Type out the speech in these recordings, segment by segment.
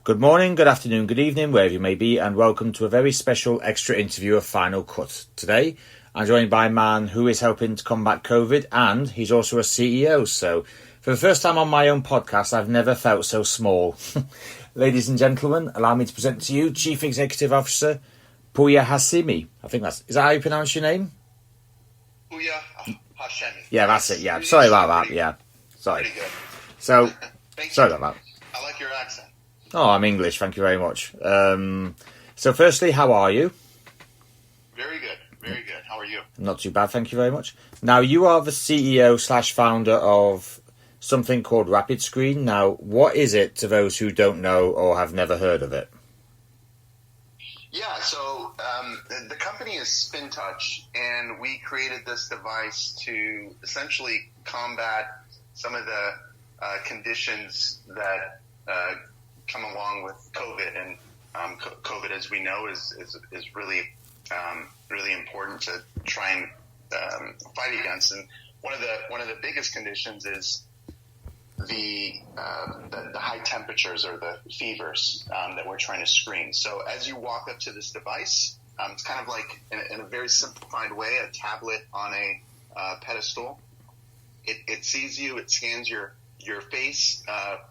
Good morning, good afternoon, good evening, wherever you may be, and welcome to a very special extra interview of Final Cut. Today, I'm joined by a man who is helping to combat COVID, and he's also a CEO. So, for the first time on my own podcast, I've never felt so small. Ladies and gentlemen, allow me to present to you Chief Executive Officer Pouya Hashemi. Is that how you pronounce your name? Pouya Hashemi. Yeah, that's it, yeah. Sorry about that, yeah. Sorry. Pretty good. So, sorry you. about that. I like your accent. Oh, I'm English, thank you very much. So firstly, how are you? Very good, very good. How are you? Not too bad, thank you very much. Now, you are the CEO/founder of something called Rapid Screen. Now, what is it to those who don't know or have never heard of it? Yeah, so the company is SpinTouch, and we created this device to essentially combat some of the conditions that come along with COVID, and COVID, as we know, is really really important to try and fight against. And one of the biggest conditions is the high temperatures or the fevers that we're trying to screen. So as you walk up to this device, it's kind of like in a very simplified way, a tablet on a pedestal. It sees you, it scans your face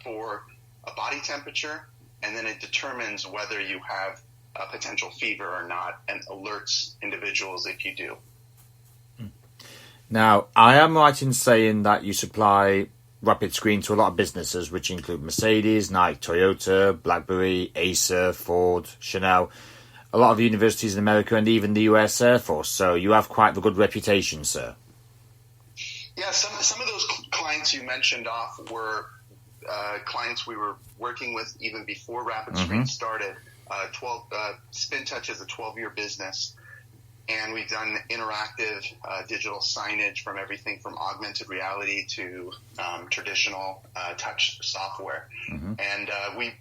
for a body temperature, and then it determines whether you have a potential fever or not, and alerts individuals if you do. Now, I am right in saying that you supply Rapid Screen to a lot of businesses, which include Mercedes, Nike, Toyota, BlackBerry, Acer, Ford, Chanel, a lot of universities in America, and even the US Air Force. So you have quite the good reputation, sir. Yeah, some of those clients you mentioned off were clients we were working with even before Rapid Screen started. SpinTouch is a 12-year business, and we've done interactive digital signage from everything from augmented reality to traditional touch software. And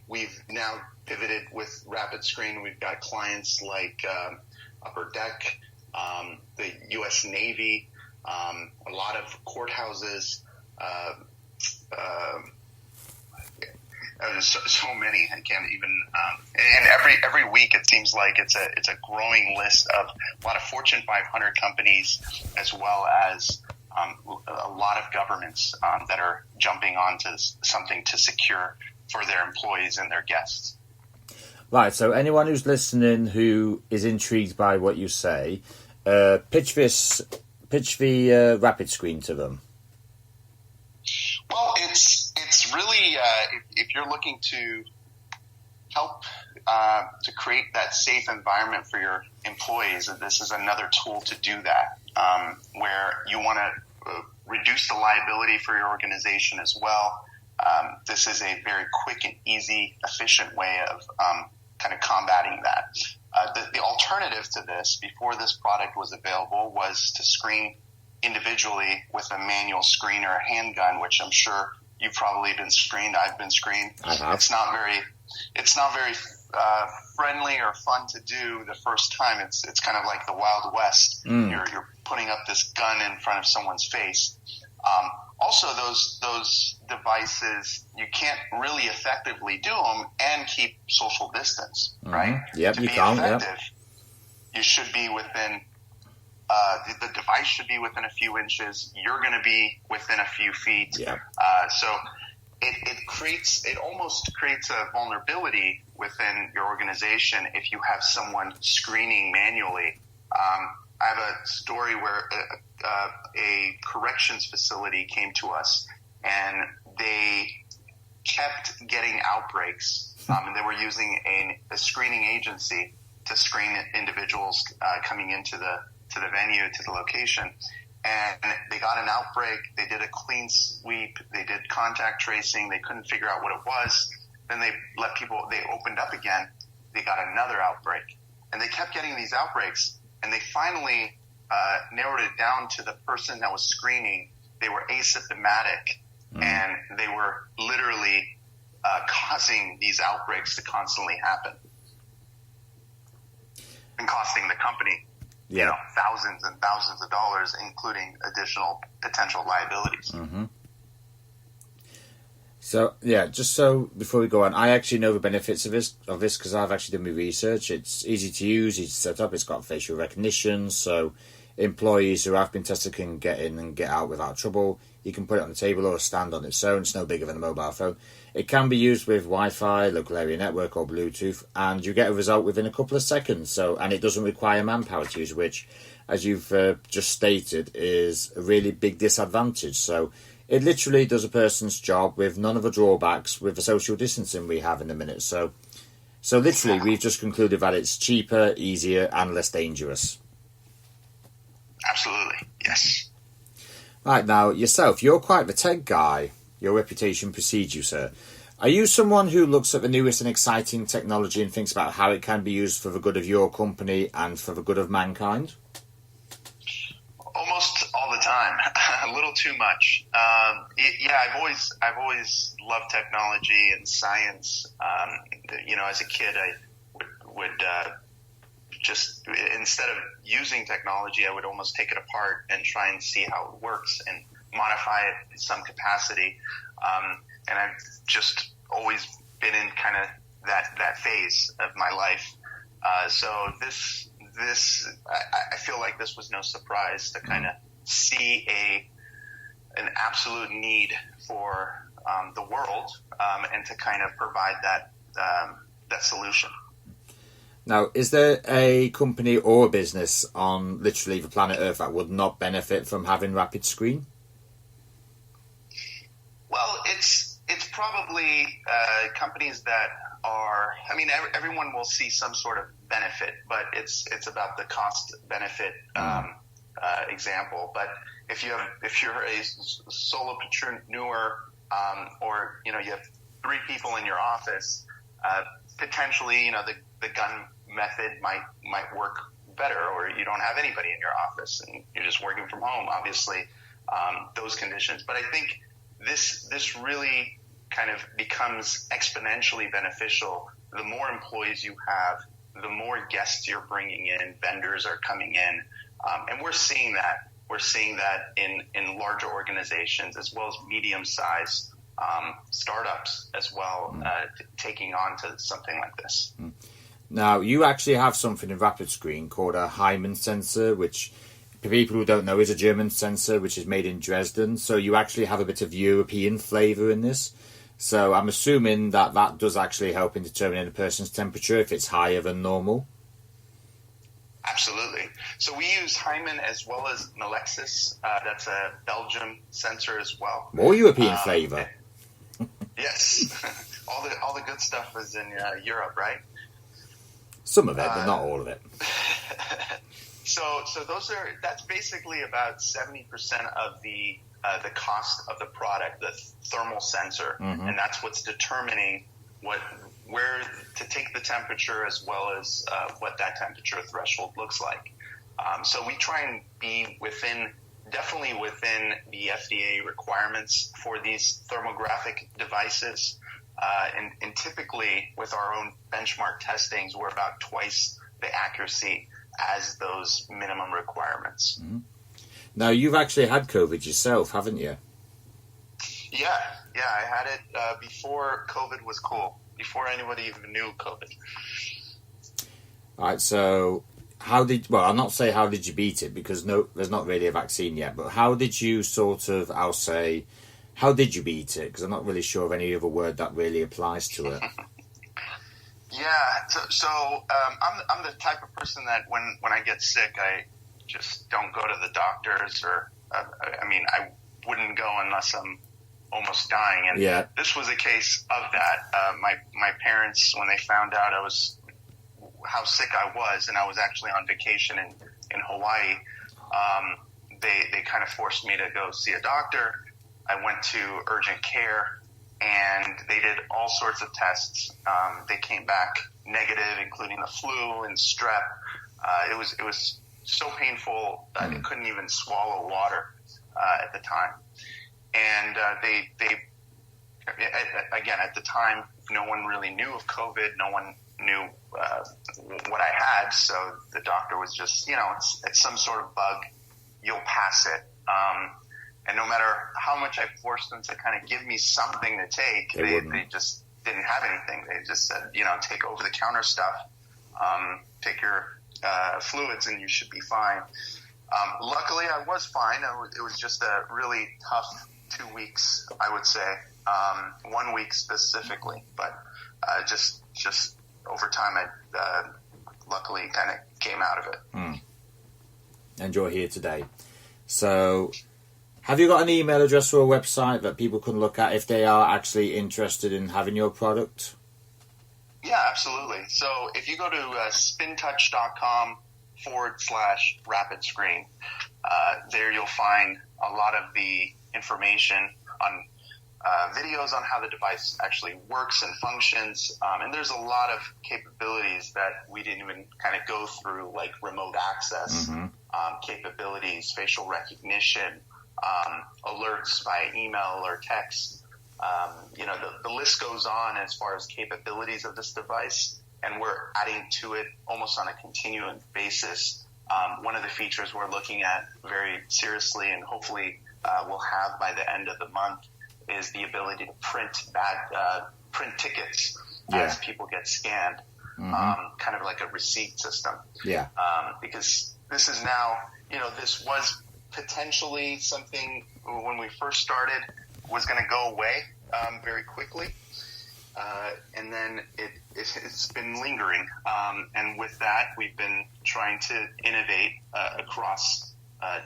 we've now pivoted with Rapid Screen. We've got clients like Upper Deck, the U.S. Navy, a lot of courthouses, there's so many. I can't even. And every week it seems like it's a growing list of a lot of Fortune 500 companies, as well as a lot of governments that are jumping onto something to secure for their employees and their guests. Right. So anyone who's listening who is intrigued by what you say, pitch the Rapid Screen to them. Well, it's really if you're looking to help to create that safe environment for your employees, this is another tool to do that, where you want to reduce the liability for your organization as well. This is a very quick and easy, efficient way of kind of combating that. The alternative to this, before this product was available, was to screen individually with a manual screen or a handgun, which I'm sure you've probably been screened. I've been screened. It's not very friendly or fun to do the first time. It's kind of like the Wild West. You're putting up this gun in front of someone's face. Also, those devices, you can't really effectively do them and keep social distance, right? Yep, to you be can't. effective, you should be within. The device should be within a few inches. You're going to be within a few feet. Yeah. So it almost creates a vulnerability within your organization if you have someone screening manually. I have a story where a corrections facility came to us, and they kept getting outbreaks, and they were using a screening agency to screen individuals coming into the venue, to the location. And they got an outbreak. They did a clean sweep. They did contact tracing. They couldn't figure out what it was. Then they opened up again. They got another outbreak. And they kept getting these outbreaks. And they finally narrowed it down to the person that was screening. They were asymptomatic. And they were literally causing these outbreaks to constantly happen. And costing the company thousands and thousands of dollars, including additional potential liabilities. So yeah, just so before we go on, I actually know the benefits of this because I've actually done my research. It's easy to use, easy to set up. It's got facial recognition, so employees who have been tested can get in and get out without trouble. You can put it on the table or stand on its own. It's no bigger than a mobile phone. It can be used with Wi-Fi, local area network, or Bluetooth, and you get a result within a couple of seconds. So, and it doesn't require manpower to use, which, as you've just stated, is a really big disadvantage. So, it literally does a person's job with none of the drawbacks with the social distancing we have in the minute. So literally, we've just concluded that it's cheaper, easier, and less dangerous. Absolutely, yes. Right, now, yourself, you're quite the tech guy. Your reputation precedes you, sir. Are you someone who looks at the newest and exciting technology and thinks about how it can be used for the good of your company and for the good of mankind? Almost all the time, a little too much. I've always loved technology and science. As a kid, I would just instead of using technology, I would almost take it apart and try and see how it works and modify it in some capacity. And I've just always been in kind of that phase of my life. So I feel like this was no surprise to kind of see an absolute need for the world and to kind of provide that solution. Now, is there a company or a business on literally the planet Earth that would not benefit from having Rapid Screen? Well, it's probably companies that are. I mean, everyone will see some sort of benefit, but it's about the cost benefit example. But if you're a solopreneur or you have 3 people in your office, potentially the gun method might work better, or you don't have anybody in your office and you're just working from home. Obviously, those conditions. But I think this really kind of becomes exponentially beneficial. The more employees you have, the more guests you're bringing in, vendors are coming in, and we're seeing that. We're seeing that in larger organizations as well as medium-sized startups as well, taking on to something like this. Now, you actually have something in Rapid Screen called a Hyman sensor, which, for people who don't know, is a German sensor which is made in Dresden. So you actually have a bit of European flavour in this. So I'm assuming that does actually help in determining a person's temperature if it's higher than normal. Absolutely. So we use Hyman as well as Melexis. That's a Belgium sensor as well. More European flavour. Yes. all the good stuff is in Europe, right? Some of it, but not all of it. So that's basically about 70% of the cost of the product, the thermal sensor, and that's what's determining where to take the temperature as well as what that temperature threshold looks like. So we try and be definitely within the FDA requirements for these thermographic devices. And typically with our own benchmark testings, we're about twice the accuracy as those minimum requirements. Mm-hmm. Now, you've actually had COVID yourself, haven't you? Yeah, I had it before COVID was cool, before anybody even knew COVID. All right, so I'll not say how did you beat it, because there's not really a vaccine yet, but how did you how did you beat it? Because I'm not really sure of any other word that really applies to it. Yeah, so I'm the type of person that when I get sick, I just don't go to the doctors, or I wouldn't go unless I'm almost dying. And This was a case of that. My parents, when they found out how sick I was, and I was actually on vacation in Hawaii, they kind of forced me to go see a doctor. I went to urgent care, and they did all sorts of tests. They came back negative, including the flu and strep. It was so painful that I couldn't even swallow water at the time. And they again, at the time, no one really knew of COVID. No one knew what I had. So the doctor was just, it's some sort of bug. You'll pass it. And no matter how much I forced them to kind of give me something to take, they just didn't have anything. They just said, take over-the-counter stuff, take your fluids, and you should be fine. Luckily, I was fine. It was just a really tough 2 weeks, I would say, 1 week specifically. But just over time, I luckily kind of came out of it. And you're here today. So, have you got an email address or a website that people can look at if they are actually interested in having your product? Yeah, absolutely. So if you go to spintouch.com/rapid screen, there you'll find a lot of the information on videos on how the device actually works and functions. And there's a lot of capabilities that we didn't even kind of go through, like remote access capabilities, facial recognition, alerts by email or text. The list goes on as far as capabilities of this device, and we're adding to it almost on a continuing basis. One of the features we're looking at very seriously, and hopefully we'll have by the end of the month, is the ability to print tickets as people get scanned, kind of like a receipt system. Yeah. Because this is now, this was potentially something when we first started was going to go away very quickly. And then it's been lingering. And with that, we've been trying to innovate across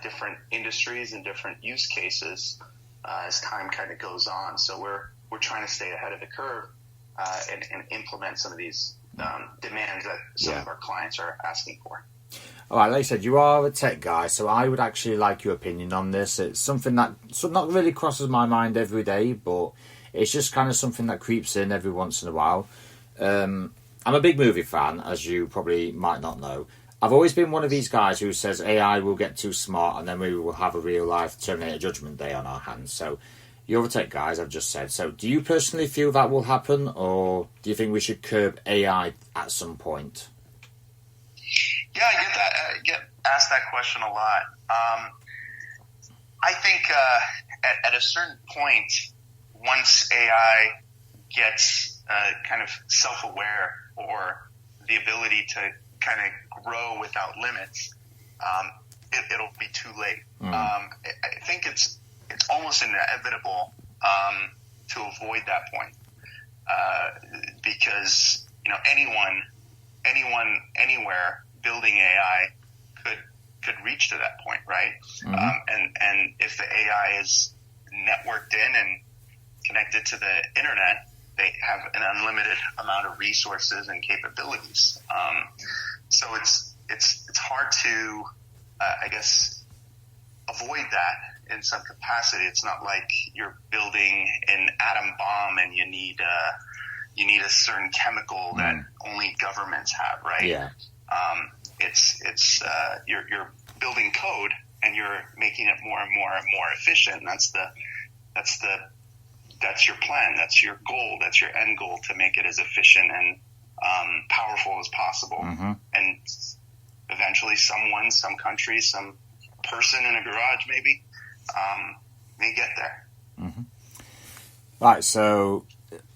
different industries and different use cases as time kind of goes on. So we're trying to stay ahead of the curve and implement some of these demands that some of our clients are asking for. All right, like I said, you are a tech guy, so I would actually like your opinion on this. It's something that not really crosses my mind every day, but it's just kind of something that creeps in every once in a while. I'm a big movie fan, as you probably might not know. I've always been one of these guys who says AI will get too smart and then we will have a real-life Terminator Judgment Day on our hands. So you're a tech guy, as I've just said. So do you personally feel that will happen, or do you think we should curb AI at some point? Yeah, I get asked that question a lot. I think at a certain point, once AI gets kind of self-aware, or the ability to kind of grow without limits, it'll be too late. I think it's almost inevitable to avoid that point, because anyone, anywhere building AI could reach to that point, right? And if the AI is networked in and connected to the internet, they have an unlimited amount of resources and capabilities. So it's hard to, I guess, avoid that in some capacity. It's not like you're building an atom bomb and you need a certain chemical that only governments have, right? Yeah. You're building code and you're making it more and more and more efficient. And that's your plan. That's your goal. That's your end goal, to make it as efficient and powerful as possible. And eventually someone, some country, some person in a garage maybe may get there. Right, so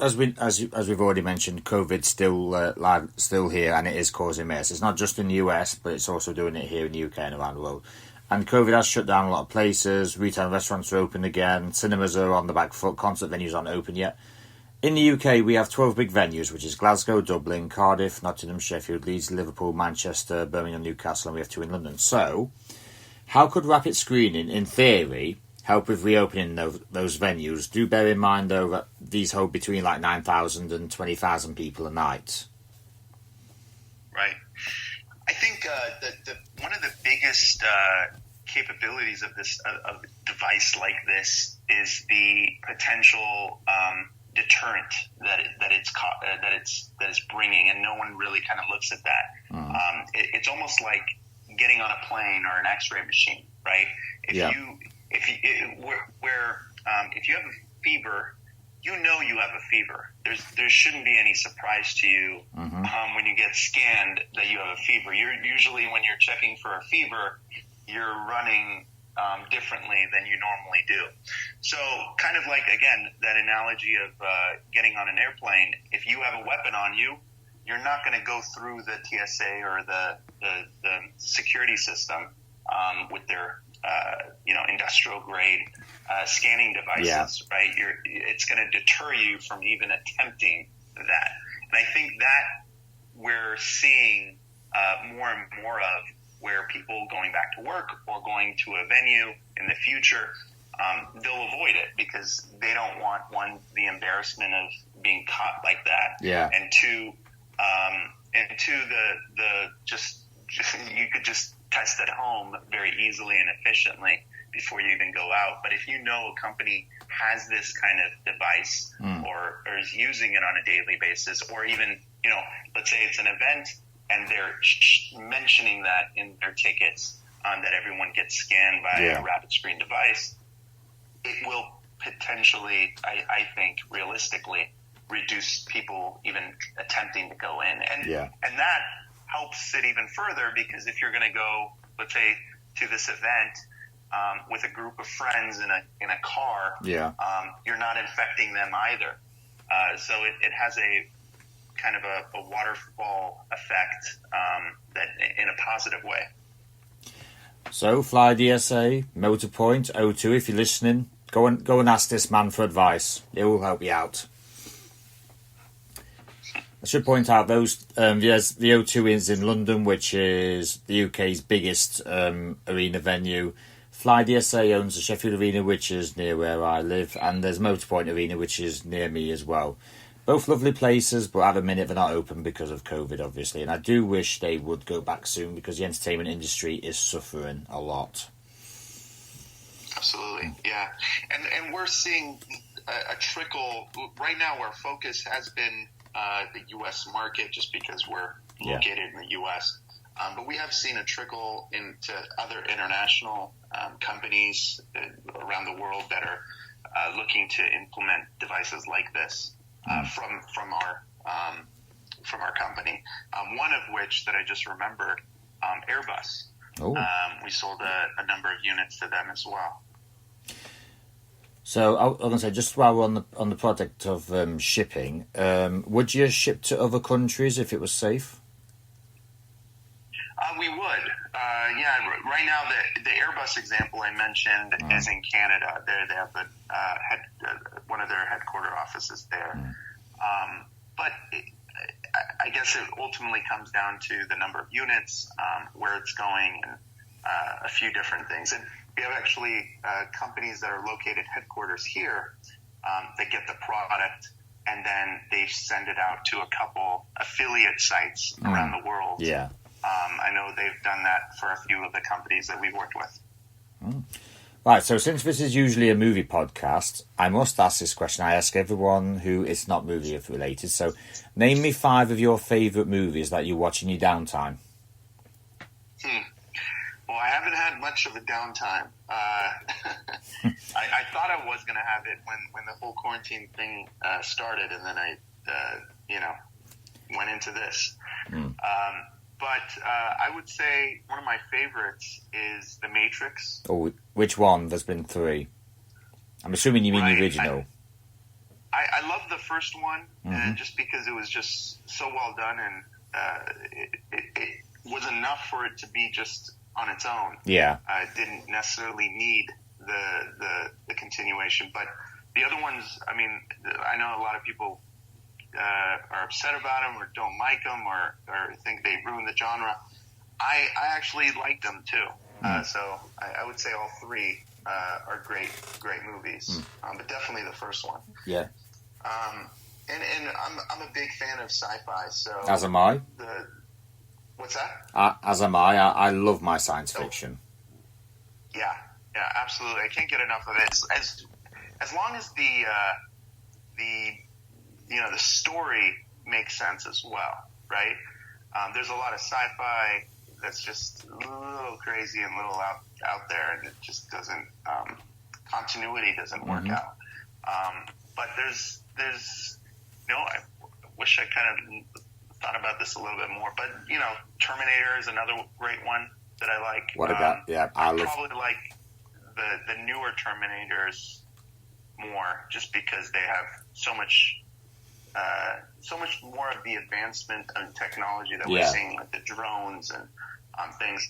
as we've already mentioned, COVID's still here, and it is causing mess. It's not just in the US, but it's also doing it here in the UK and around the world. And COVID has shut down a lot of places. Retail and restaurants are open again. Cinemas are on the back foot. Concert venues aren't open yet. In the UK, we have 12 big venues, which is Glasgow, Dublin, Cardiff, Nottingham, Sheffield, Leeds, Liverpool, Manchester, Birmingham, Newcastle, and we have 2 in London. So, how could rapid screening, in theory, help with reopening those venues? Do bear in mind, though, that these hold between 9,000 and 20,000 people a night. Right. I think one of the biggest capabilities of a device like this is the potential deterrent that it's bringing, and no one really kind of looks at that. It's almost like getting on a plane or an X-ray machine, right? If you have a fever, you have a fever. There shouldn't be any surprise to you when you get scanned that you have a fever. You're usually, when you're checking for a fever, you're running differently than you normally do. So kind of like, again, that analogy of getting on an airplane, if you have a weapon on you, you're not going to go through the TSA or the security system with their industrial grade scanning devices, right? It's going to deter you from even attempting that. And I think that we're seeing more and more of, where people going back to work or going to a venue in the future, they'll avoid it because they don't want, one, the embarrassment of being caught like that, and two, the just you could just test at home very easily and efficiently before you even go out. But if you know a company has this kind of device or is using it on a daily basis, or even, let's say it's an event and they're mentioning that in their tickets, that everyone gets scanned by a rapid screen device, it will potentially, I think, realistically, reduce people even attempting to go in. And that helps it even further, because if you're going to go, let's say, to this event with a group of friends in a car, you're not infecting them either. So it has a kind of a waterfall effect, that in a positive way. So, Fly DSA, Motorpoint, O2, if you're listening, go and ask this man for advice. It will help you out. I should point out those the O2 is in London, which is the UK's biggest arena venue. Fly DSA owns the Sheffield Arena, which is near where I live, and there's Motorpoint Arena, which is near me as well. Both lovely places, but at the minute they're not open because of COVID, obviously. And I do wish they would go back soon, because the entertainment industry is suffering a lot. Absolutely, yeah. And we're seeing a trickle. Right now our focus has been the U.S. market, just because we're located in the U.S. But we have seen a trickle into other international companies around the world that are looking to implement devices like this. From our company, one of which that I just remembered, Airbus. We sold a number of units to them as well. So I was going to say, just while we're on the product of shipping, would you ship to other countries if it was safe? We would. Right now, the Airbus example I mentioned is in Canada. They have one of their headquarter offices there. But I guess it ultimately comes down to the number of units, where it's going, and a few different things. And we have actually companies that are located headquarters here that get the product, and then they send it out to a couple affiliate sites around the world. Yeah. I know they've done that for a few of the companies that we've worked with. Right, so since this is usually a movie podcast, I must ask this question. I ask everyone who is not movie related. So name me 5 of your favourite movies that you watch in your downtime. Well, I haven't had much of a downtime. I thought I was going to have it when the whole quarantine thing started, and then I went into this. But I would say one of my favorites is The Matrix. Oh, which one? There's been 3. I'm assuming you mean the original. I love the first one, just because it was just so well done, and it was enough for it to be just on its own. Yeah. It didn't necessarily need the continuation. But the other ones, I mean, I know a lot of people are upset about them or don't like them or think they ruined the genre. I actually liked them too. So I would say all 3 are great movies. But definitely the first one. Yeah. And I'm a big fan of sci-fi. So as am I. What's that? As am I. I love my science fiction. Yeah, absolutely. I can't get enough of it. As long as the story makes sense as well, right? There's a lot of sci-fi that's just a little crazy and a little out there, and it just doesn't continuity doesn't work out. But there's I wish I kind of thought about this a little bit more. But Terminator is another great one that I like. What about I probably like the newer Terminators more, just because they have so much more of the advancement and technology that we're seeing with the drones and things.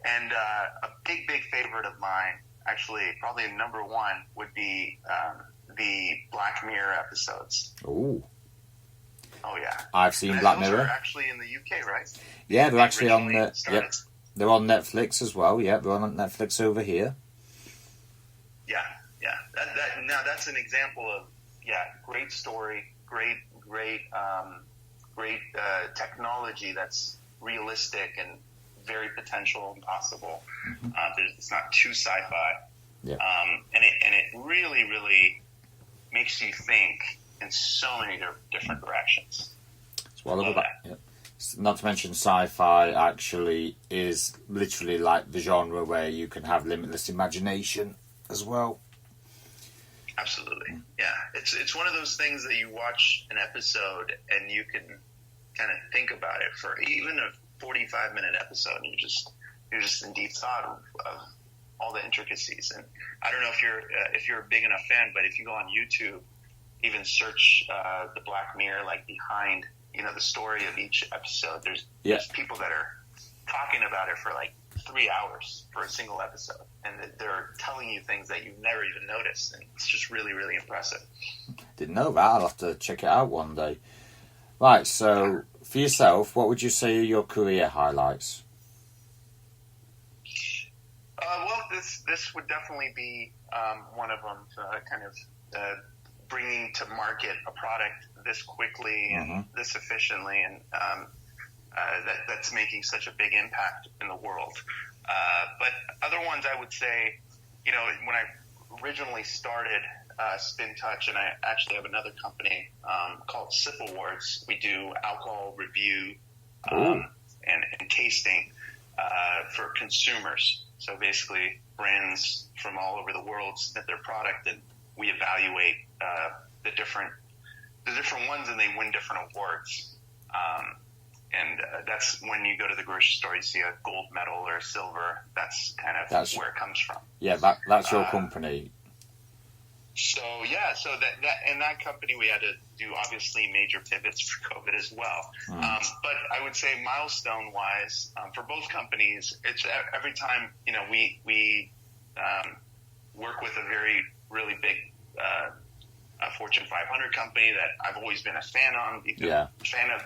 And a big favorite of mine, actually, probably number one, would be the Black Mirror episodes. Ooh. Oh yeah, I've seen Black Mirror. Those are actually in the UK, right? Yeah, they're actually on they're on Netflix as well. Yeah, they're on Netflix over here. Yeah. Now that's an example of great story, great technology that's realistic and very potential and possible. Mm-hmm. It's not too sci-fi, and it really makes you think in so many different directions. Well, not to mention sci-fi actually is literally like the genre where you can have limitless imagination as well. Absolutely, yeah. It's one of those things that you watch an episode and you can kind of think about it for even a 45-minute episode, and you're just in deep thought of all the intricacies. And I don't know if you're a big enough fan, but if you go on YouTube, even search the Black Mirror, like behind the story of each episode. There's people that are talking about it for like 3 hours for a single episode, and they're telling you things that you've never even noticed, and it's just really impressive. Didn't know that. I'll have to check it out one day. Right, so for yourself, what would you say are your career highlights? Well, this would definitely be one of them. Kind of bringing to market a product this quickly and this efficiently, and that's making such a big impact in the world. But other ones, I would say, when I originally started Spin Touch, and I actually have another company called Sip Awards. We do alcohol review and tasting for consumers. So basically, brands from all over the world submit their product, and we evaluate the different ones, and they win different awards. And that's when you go to the grocery store, you see a gold medal or a silver. That's where it comes from. Yeah, that's your company. So that in that company, we had to do obviously major pivots for COVID as well. But I would say milestone wise, for both companies, it's every time we work with a really big Fortune 500 company that I've always been a fan of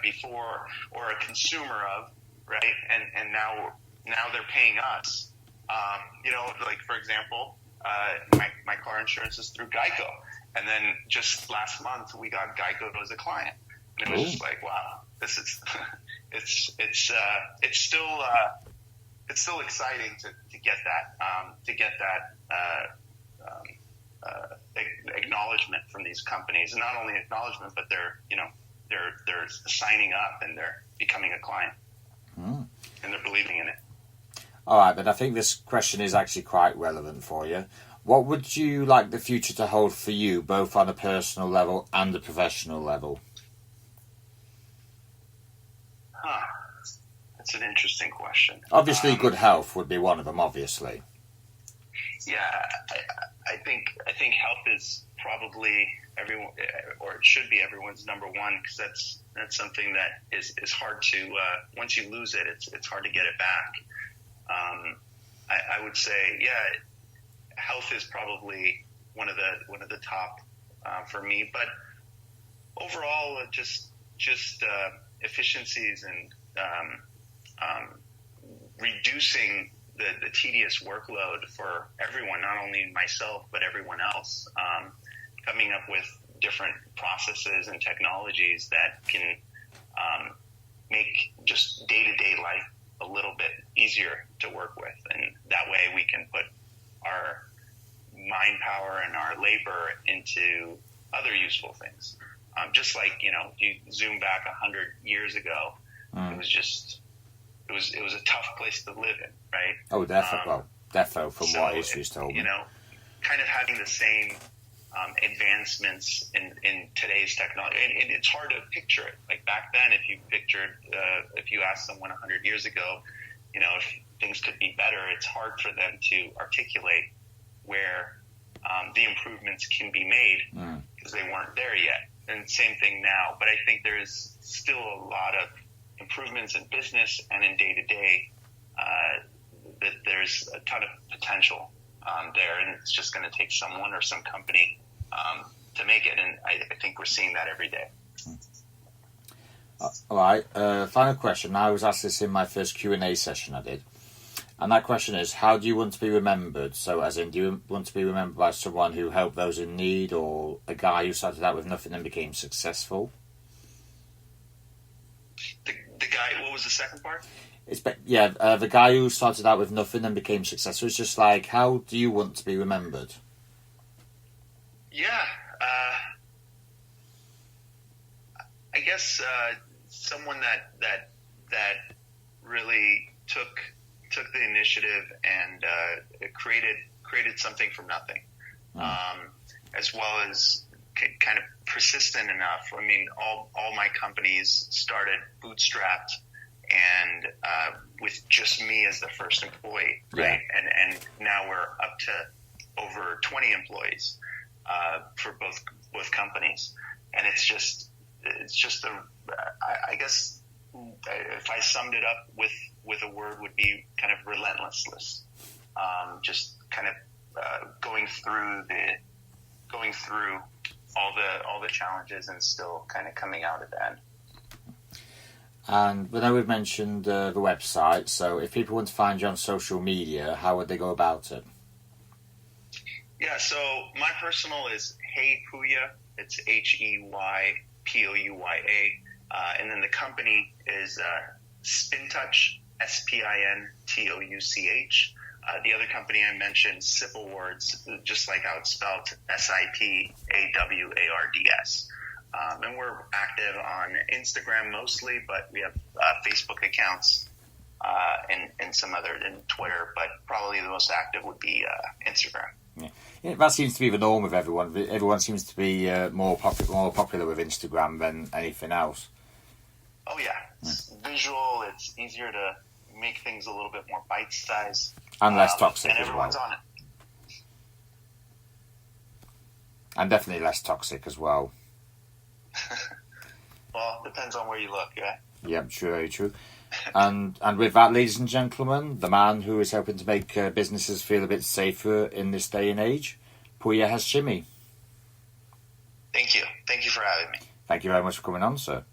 before, or a consumer of, right? And now they're paying us. Like for example, my car insurance is through Geico, and then just last month we got Geico as a client, and it was just like, wow, this is it's still exciting to get that acknowledgement from these companies, and not only acknowledgement, but they're signing up and they're becoming a client, and they're believing in it. All right, but I think this question is actually quite relevant for you. What would you like the future to hold for you, both on a personal level and a professional level? That's an interesting question. Obviously, good health would be one of them, obviously. Yeah, I think health is probably everyone, or it should be everyone's number one, because that's something that is hard to once you lose it, it's hard to get it back. I would say, health is probably one of the top for me, but overall, just efficiencies and reducing the tedious workload for everyone, not only myself, but everyone else, coming up with different processes and technologies that can make just day-to-day life a little bit easier to work with. And that way we can put our mind power and our labor into other useful things. Just like, you zoom back 100 years ago, it was a tough place to live in, right? Oh, definitely from what history's told me. Kind of having the same advancements in today's technology. And it's hard to picture it. Like back then, if you asked someone 100 years ago, if things could be better, it's hard for them to articulate where the improvements can be made because they weren't there yet. And same thing now. But I think there is still a lot of improvements in business and in day-to-day that there's a ton of potential there, and it's just going to take someone or some company to make it. And I think we're seeing that every day. All right. Final question. I was asked this in my first Q&A session I did. And that question is, how do you want to be remembered? So as in, do you want to be remembered by someone who helped those in need, or a guy who started out with nothing and became successful? The guy, what was the second part? The guy who started out with nothing and became successful. It's just like, how do you want to be remembered? Yeah. I guess someone that really took the initiative and created something from nothing, as well as kind of persistent enough. I mean, all my companies started bootstrapped and with just me as the first employee, right? And now we're up to over 20 employees for both companies, and it's just I guess if I summed it up with a word, would be kind of relentlessness. Just kind of going through all the challenges and still kind of coming out at the end. And I know we've mentioned the website, so if people want to find you on social media, how would they go about it? Yeah, so my personal is Hey Pouya. It's HeyPouya. And then the company is SpinTouch, SpinTouch. The other company I mentioned, Sip Awards, just like how it's spelled, SIPAWARDS. And we're active on Instagram mostly, but we have Facebook accounts and some other than Twitter, but probably the most active would be Instagram. Yeah, that seems to be the norm with everyone. Everyone seems to be more popular with Instagram than anything else. Oh yeah, it's visual. It's easier to make things a little bit more bite-sized and less toxic, and everyone's on it. And definitely less toxic as well. Well, depends on where you look, yeah. Yeah, true, very true. And with that, ladies and gentlemen, the man who is helping to make businesses feel a bit safer in this day and age, Pouya Hashemi. Thank you. Thank you for having me. Thank you very much for coming on, sir.